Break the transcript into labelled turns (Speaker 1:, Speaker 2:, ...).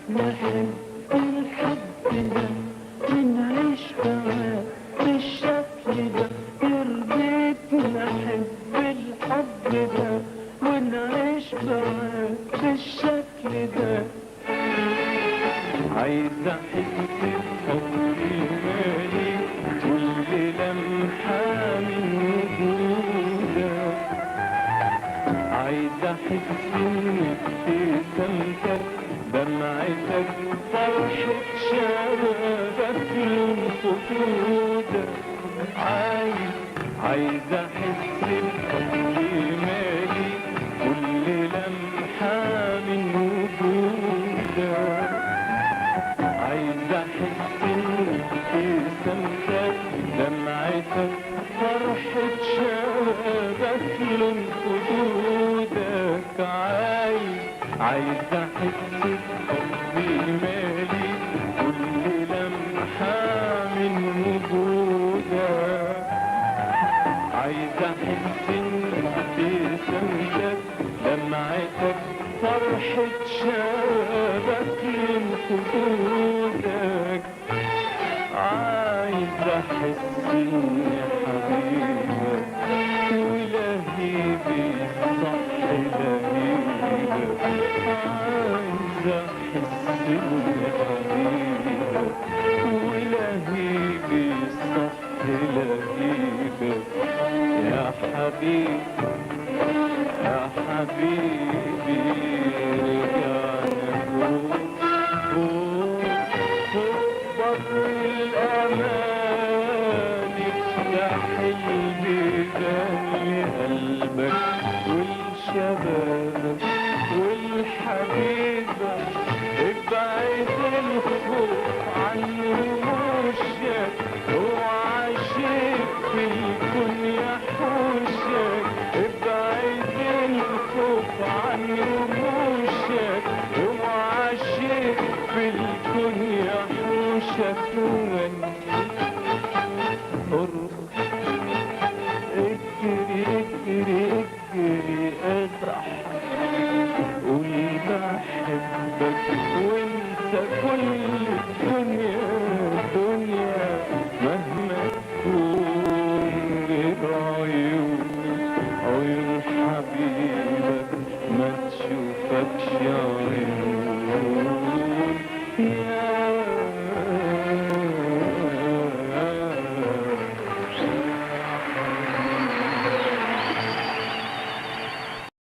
Speaker 1: نحب الحب ده ونعيش معاه بالشكل ده، يرضيك نحب الحب ده ونعيش معاه بالشكل ده. عايز احس بحب مالي كل لمحة من وجودك، عايز احس بابتسامتك دمعتك فرحة شبابك لون خدودك. عايز احس بحب مالي كل لمحة من وجودك، عايز احس بابتسامتك دمعتك فرحة شبابك لون خدودك. عايز احس بحبي مالي كل لمحة من وجودك، عايز احس بابتسامتك دمعتك فرحة شبابك من خدودك. عايز احس ان حبيبك ولهيبي صح لهيبك، عايز احس ان حبيبك ولهيبي صح لهيبك. يا حبيبي يا حبيبي